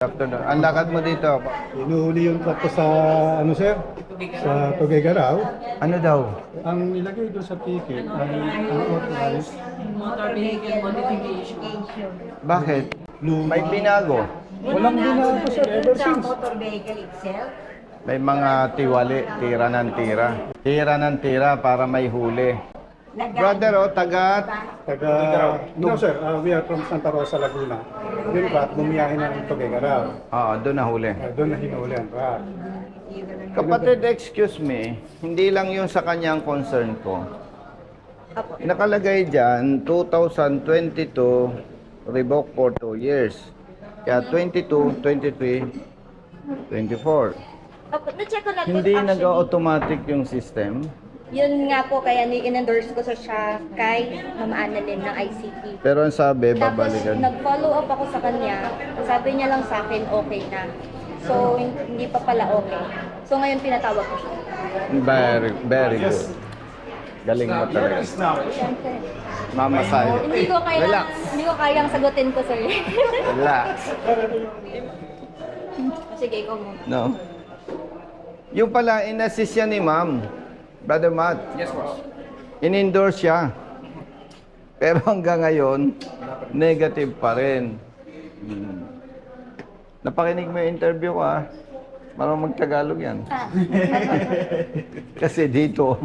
Afternoon. Ang lakad mo dito, Inuhuli yung truck ko sa, ano sir? Sa Tuguegarao. ano daw? Ang nilagay doon sa ticket, ang authorized, Motor vehicle modification. Bakit? May binago. walang binago sir, ever Sa since. motor vehicle itself, May mga tiwali, tira ng tira. Tira ng tira para may huli. Brother, taga Taga, no sir, we are from Santa Rosa, Laguna. Yung truck, bumiyahe ng Tuguegarao. Oo, doon nahuli. Doon na hinuli ang truck. Kapatid, excuse me, hindi lang yun sa kanyang concern ko. Nakalagay dyan, 2022, revoked for 2 years. Kaya 22, 23, 24. Na-check ko na to Hindi actually. nag-automatic yung system. Yun nga po, kaya in-endorse ko siya kay Ma'am Annalyn ng ICT. Pero ang sabi, Tapos, babalikan. nag-follow up ako sa kanya. Sabi niya lang sa akin, okay na. So, hindi pa pala okay. So, ngayon pinatawag ko siya. Very good. Galing mo talaga. Siyempre. Mama sa'yo. Relax. Hindi ko kayang sagutin ko, sir. Relax. Sige, ikaw muna. No? Yung pala, in-assist yan ni ma'am. Brother Matt. Yes, boss. In-endorse siya. Pero hanggang ngayon, negative pa rin. Napakinig mo yung interview ko, ha? Marunong mag-Tagalog yan. Kasi dito,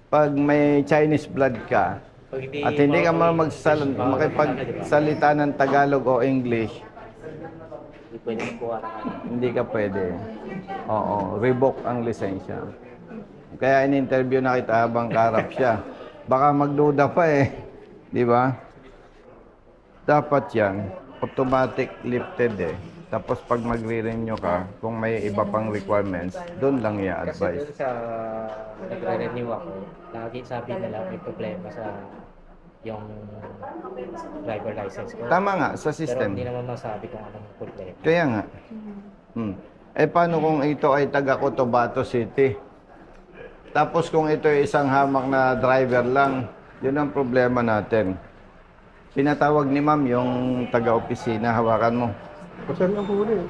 pag may Chinese blood ka, at hindi ka makipagsalita ng Tagalog o English, hindi ka pwede. Oo, revoke ang lisensya. Kaya in-interview na kita habang karap siya. Baka magduda pa eh. Di ba? Dapat yan, automatic lifted eh. Tapos pag magre-renew ka, kung may iba pang requirements, doon lang Kasi i-advise. doon sa nagre-renew ako, lagi sabi nila may problema sa yung driver license ko. Tama nga, sa Pero system. hindi naman masabi kung anong problema. Kaya nga. Eh paano kung ito ay taga Cotabato City? Tapos kung ito ay isang hamak na driver lang, yun ang problema natin. Pinatawag ni ma'am yung taga-opisina, hawakan mo. Sir, yung huli.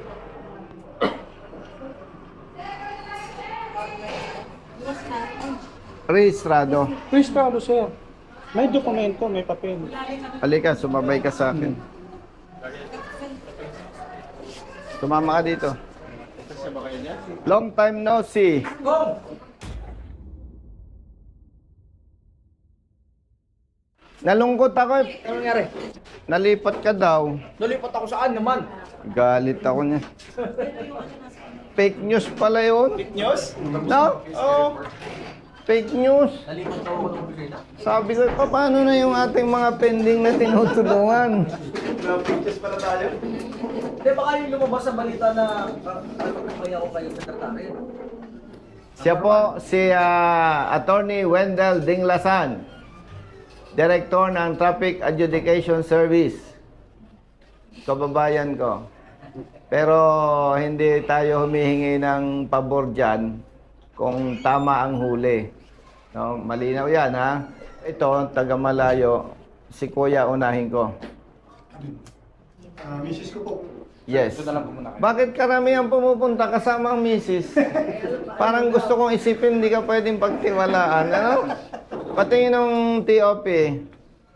Rehistrado. Registrado sir. May dokumento, may papel. Halika, sumabay ka sa akin. Sumama ka dito. Long time no see. Nalungkot ako eh. Ano nangyari? Nalipat ka daw. Nalipat ako saan naman? Galit ako niya. Fake news pala yun. Fake news? No? Oo. Fake news. Nalipat ako ng opisina. Sabi ko, paano na yung ating mga pending na tinutulungan? Fake news pala tayo. Hindi, baka yung lumabas sa balita na kaya ako kayo sekretary. Siya po si Attorney Wendell Dinglasan, Director ng Traffic Adjudication Service. Kababayan ko. Pero hindi tayo humihingi ng pabor dyan kung tama ang huli. No, malinaw yan, ha? Ito, taga Malayo, si Kuya unahin ko. Misis ko po. Yes. Bakit karamihan pumupunta kasama ang misis? Parang gusto kong isipin, hindi ka pwedeng pagtiwalaan. Ano? Pati ng TOP,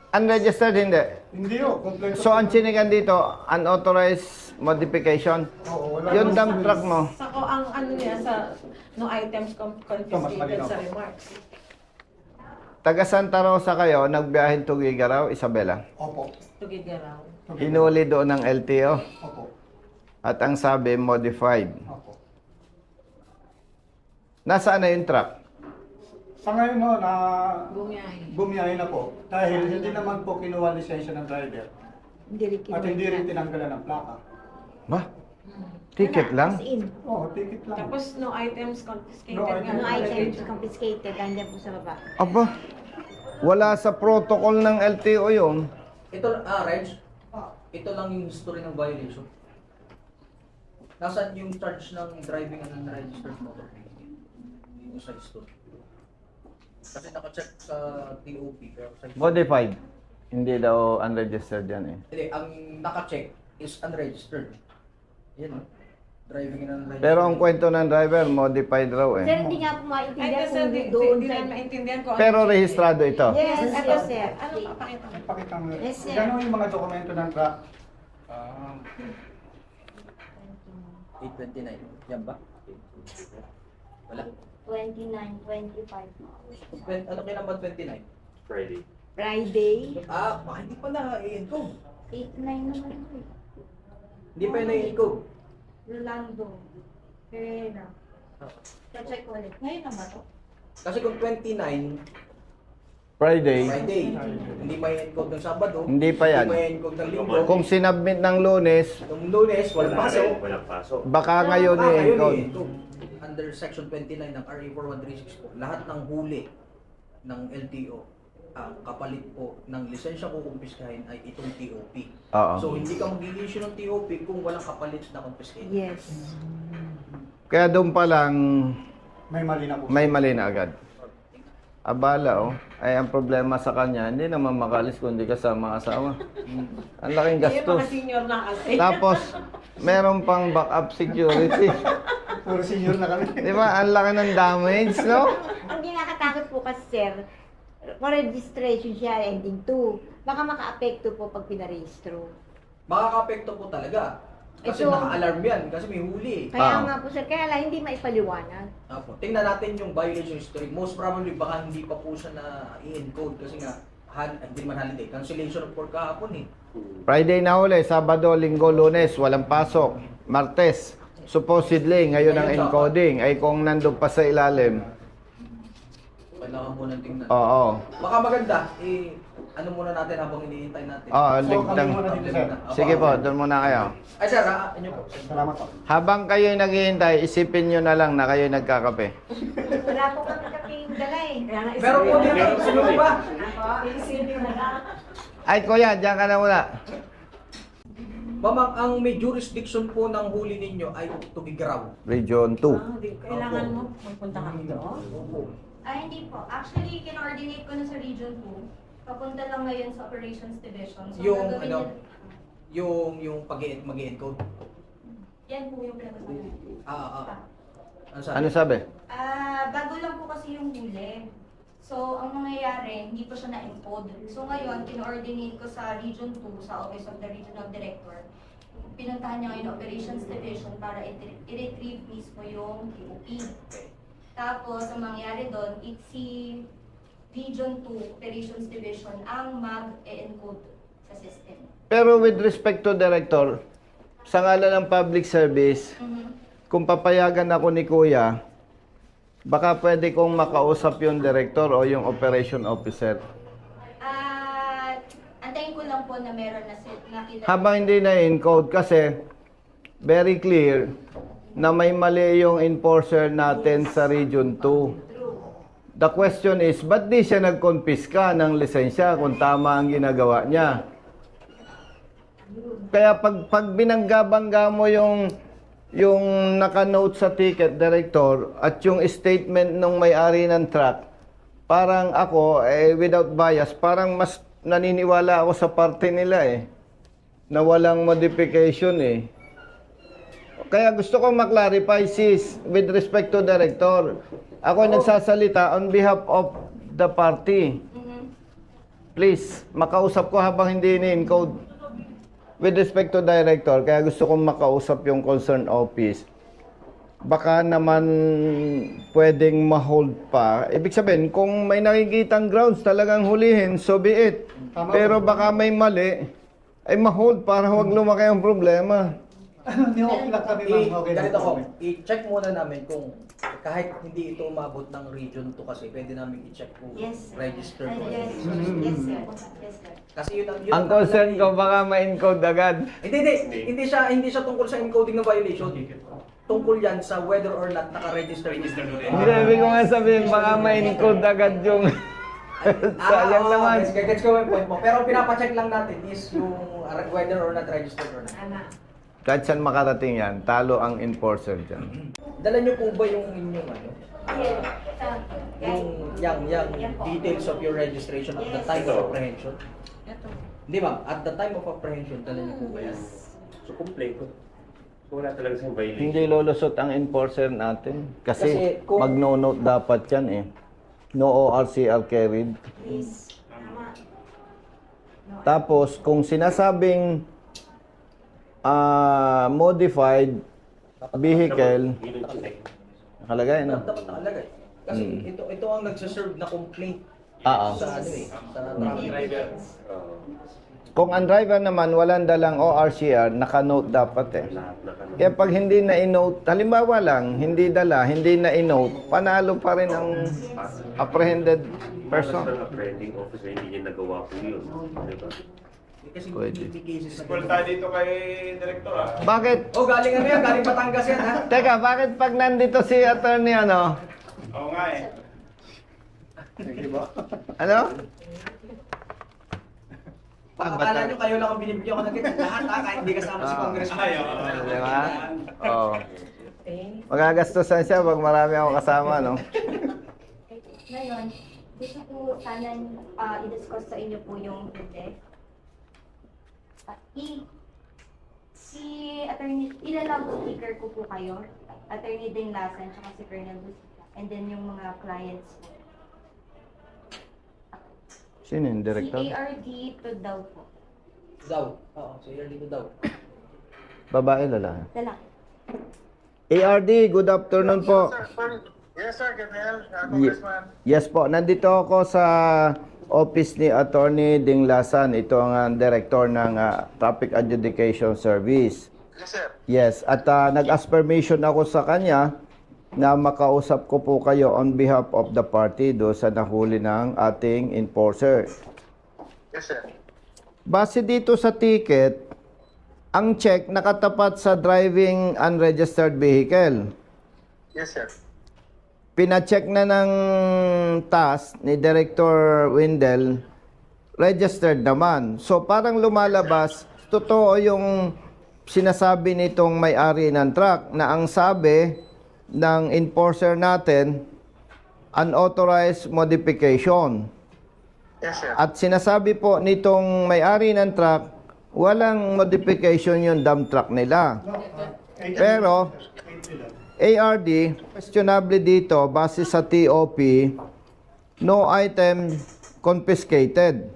unregistered hindi. Hindi o, kompleto. So ang chinigan dito, unauthorized modification. Oo, wala Yung namang dump truck mo, Sako ang ano niya sa no items mas confiscated malinaw. sa remarks. taga Santa Rosa kayo, nagbiyahin to Gigaraw, Isabela. Opo. Tugigaraw. Hinuli doon ng LTO. Opo. At ang sabi, modified. Opo. Nasaan na yung truck? Sa ngayon no, na Bumiyahe. bumiyahe na po. Dahil hindi naman po kinuha lisensya ng driver. Hindi rin At hindi rin tinanggalan ng plaka. Ba? Ticket lang? Oo, ticket lang. Tapos no items confiscated No nga. items. No items confiscated, andyan po sa baba. Aba, wala sa protocol ng LTO yun. Ito, Reg, ito lang yung history ng violation. Nasaan yung charge ng driving and unregistered motor vehicle? Yung sa history. Kasi naka-check sa TOP. Pero sa history. Modified. Hindi daw unregistered yan eh. Hindi, ang naka-check is unregistered. Yan, no? Driving in unregistered. Pero ang kwento ng driver, modified raw Sir, eh. hindi nga po Ay, maintindihan kasi kung di doon di sa... namin maintindihan ko. Pero rehistrado ito. Yes, Ito, yes, sir. Ano papakita mo? Pakita mo. Yes, sir. Gano'n yung mga dokumento ng truck? 829. Yan ba? Wala. 29, 25. Ano kailan ba 29? Friday. Baka hindi pa na-i-encode. 8, 9 naman ito eh. Hindi pa yun na-i-encode. Rolando. Ferreira. Check ulit. Ngayon na ba to? Kasi kung 29, Friday, Friday, hindi ma-encode ng Sabado, hindi pa yan. hindi ma-encode ng Linggo. Kung sinubmit ng Lunes, Nung Lunes, walang pasok. baka ngayon i-encode. i-encode. Under Section 29 ng RA 41364, lahat ng huli ng LTO, kapalit po ng lisensya ko kumpiskahin ay itong TOP. Oo. So hindi ka mag-i-issue ng TOP kung walang kapalit na confiscate. Yes. Kaya doon pa lang, May mali na po. may mali na agad. Abala oh. Ay ang problema sa kanya, hindi naman makalis kundi kasama asawa. Ang laking Yung gastos. mga senior na kasi. Tapos, meron pang backup security. Puro senior na kami. Di ba? Ang laki ng damage, no? Ang kinakatakot po kasi, sir, for registration siya, ending 2. Baka maka-apekto po pag pinarehistro. Makaka-apekto po talaga. Kasi Ito- naka-alarm yan, kasi may huli. Kaya Ah. nga po, sir, kaya lang hindi maipaliwanag. Apo. Tingnan natin yung violation history. Most probably baka hindi pa po siya na i-encode kasi nga hindi man holiday. Cancellation of work kahapon eh. Friday na huli, Sabado, Linggo, Lunes, walang pasok. Martes, supposedly, ngayon ang encoding. Ay kung nandun pa sa ilalim. Kailangan mo nang tingnan. Oo. Baka maganda, ano muna natin habang hinihintay natin. Oo, So, ligtang. kami muna dito, sir. Sige po, doon muna kayo. Ay sir, inyo po. Salamat po. Habang kayo naghihintay, isipin nyo na lang na kayo nagkakape. Wala po kami kaping dala eh. Kaya nga, Pero po dito, sino ba? isipin na lang. Ay kuya, diyan ka na muna. Mamang, ang may jurisdiction po ng huli ninyo ay Tugigaraw. Region 2. Kailangan mo magpunta ka doon. Ay, hindi po. Actually, kinoordinate ko na sa Region 2. Papunta lang ngayon sa Operations Division. So, Yung gagawin ano, nila- yung mag-encode. Yan po yung pinag-usapan. Ano sabi? Ano sabi? Bago lang po kasi yung huli. So, ang mangyayari, hindi pa siya na-encode. So, ngayon, kino-ordinate ko sa Region 2, sa Office of the Regional Director. Pinuntahan niya ngayon yung Operations Division para i-retrieve mismo yung TOP. Tapos, ang mangyayari doon, it's si Region 2, Operations Division, ang mag-encode sa system. Pero with respect to director, sa ngalan ng public service, kung papayagan ako ni kuya, baka pwede kong makausap yung director o yung operation officer. Antayin ko lang po na meron na nakita. Habang hindi na-encode kasi very clear na may mali yung enforcer natin sa Region 2. The question is, ba't di siya nagkonpiska ng lisensya kung tama ang ginagawa niya? Kaya pag binangga-bangga mo yung naka-note sa ticket, director, at yung statement ng may-ari ng truck, parang ako, without bias, parang mas naniniwala ako sa parte nila na walang modification Kaya gusto ko maklarify, sis, with respect to director. Ako ay nagsasalita on behalf of the party. Please, makausap ko habang hindi ni-encode. With respect to director, kaya gusto kong makausap yung concerned office. Baka naman pwedeng ma-hold pa. Ibig sabihin, kung may nakikitang grounds talagang hulihin, so be it. Tama. Pero baka may mali, ay ma-hold para huwag lumaki ang problema. Hindi okay lang kami, ma'am. Okay lang Ganito ko, kami. i-check muna namin kung kahit hindi ito umabot ng Region 2 kasi pwede namin i-check kung Yes. registered Ay, o yes, hindi. yes, sir. Yes, sir. Kasi yun ang Ang concern ko, baka ma-encode agad. Hindi siya tungkol sa encoding na violation. Tungkol yan sa whether or not naka-register. Hindi, ibig ko nga sabihin, baka ma-encode agad yung... Sayang naman. Gets ko yung point mo. Pero pinapacheck lang natin is yung whether or not registered or not. Tama. Kahit saan makarating yan, talo ang enforcer dyan. Dala niyo po ba yung inyong ano? Yes. Yung details of your registration at the time of apprehension? Ito. Hindi ba? At the time of apprehension, dala niyo po ba yan? So, kompleto. Wala talaga siyang violation. Hindi lulusot ang enforcer natin. Kasi, Kasi kung- mag-no-note dapat yan eh. No ORCR carried. Tapos, kung sinasabing modified vehicle, Yun ang check. nakalagay no? Dapat nakalagay. Kasi ito ang nagsaserve na complaint Oo. sa ano eh, sa traffic driver. Kung ang driver naman walang dalang ORCR, naka-note dapat eh. Lahat na ka Kaya pag hindi na i-note, halimbawa lang, hindi dala, hindi na i-note, panalo pa rin ang apprehended person. Ng apprehending officer, hindi niya nagawa po yun. Diba? Kasi Pwede. hindi cases na Punta dito kay Director ah. Bakit? Oh, galing ano yan? Galing Batangas yan ha? Teka, bakit pag nandito si attorney ano? Oo nga eh. Ano? Akala nyo kayo lang ang binibigyan ko ng ganyan. Lahat ha, kahit hindi kasama si Congressman. Ay, oo. Di ba? Oo. Magagastusan siya pag marami ako kasama, no? Ngayon, gusto ko sana i-discuss sa inyo po yung index. Si Attorney, ilalab speaker ko po kayo. Attorney Ding Lasan, tsaka si Colonel Busita. And then yung mga clients po. Sino yung Si director? ARD to daw po. Daw. Oo, so yearly ko daw. Babae, lalaki. Lalaki. ARD, good afternoon po. Yes sir, Colonel. Congressman. Yes po, nandito ako sa office ni Attorney Ding Lasan. Ito ang director ng Traffic Adjudication Service. Yes sir. Yes, at nag-ask permission ako sa kanya na makausap ko po kayo on behalf of the party do sa nahuli ng ating enforcer. Yes sir. Base dito sa ticket, ang check nakatapat sa driving unregistered vehicle. Yes sir. Pina-check na ng TAS ni Director Wendell, registered naman. So parang lumalabas, totoo yung sinasabi nitong may-ari ng truck na ang sabi ng enforcer natin, unauthorized modification. Yes sir. At sinasabi po nitong may-ari ng truck, walang modification yung dump truck nila. Pero, ARD, questionably dito, base sa TOP, no item confiscated.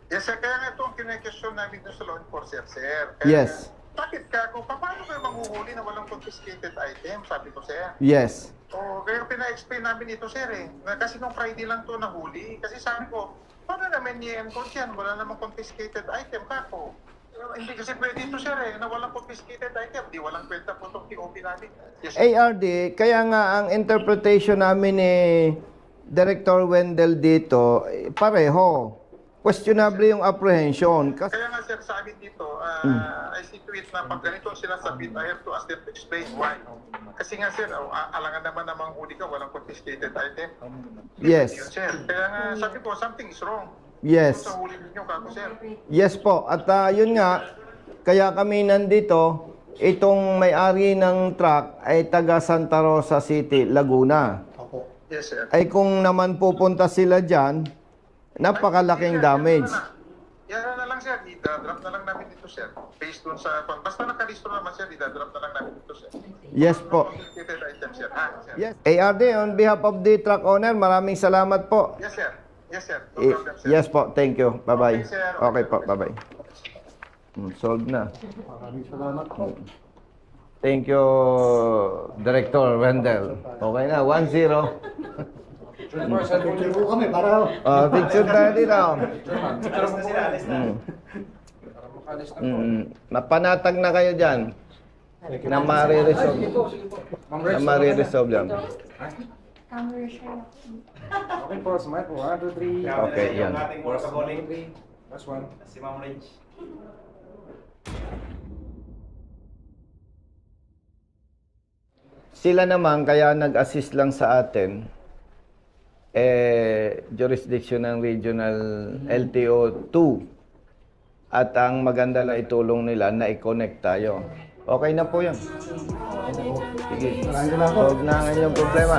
Yes sir, kaya nga ito ang kinekesyon namin doon sa law enforcer sir. Kaya Yes. Bakit ka? Kung paano kayo manghuhuli na walang confiscated item? Sabi ko sir. Yes. Oo, kaya pina-explain namin ito sir eh. Kasi nung Friday lang to nahuli. Kasi sabi ko, paano namin i-enforce yan? Wala namang confiscated item kako. Hindi kasi pwede ito sir eh, na walang confiscated item. Di walang kwenta po itong TOP namin. Yes, sir. ARD, kaya nga ang interpretation namin ni Director Wendell dito, pareho. Questionable yung apprehension. Kasi, Kaya nga sir, sa amin dito, I see to it na pag ganito ang sinasabit, I have to ask them to explain why. Kasi nga sir, alangan naman namang huli ka, walang confiscated item. yes. Yun sir. Kaya nga sabi ko, something is wrong. Yes. Sa huli ninyo, kako sir. Yes po. At yun nga, kaya kami nandito, itong may-ari ng truck ay taga Santa Rosa City, Laguna. Ako. Yes sir. Ay kung naman pupunta sila dyan, napakalaking damage. Yan na lang sir, i-drop na lang namin dito sir. Based dun sa, basta nakaristro naman sir, i-drop na lang namin dito sir. Yes po. Confiscated item sir. Ha, sir. Yes. ARD, on behalf of the truck owner, maraming salamat po. Yes sir. Yes sir. No problem sir. Yes po, thank you. Bye-bye. Okay, sir. Okay po, bye-bye. Solved na. Maraming salamat po. Thank you, Director Wendell. Okay na, 1-0. Picture po kami para Picture tayo dito. Mapanatag na kayo dyan. Na mariresolve. Na mariresolve yan. Camera share ako. Okay po, smile po. 1, 2, 3. Okay, yan. Last one. Si Ma'am Rage. Sila naman, kaya nag-assist lang sa atin, jurisdiction ng Regional LTO 2. At ang maganda lang itulong nila na i-connect tayo. Okay na po yan. Sige. Maraming salamat po. Solve na ang inyong problema.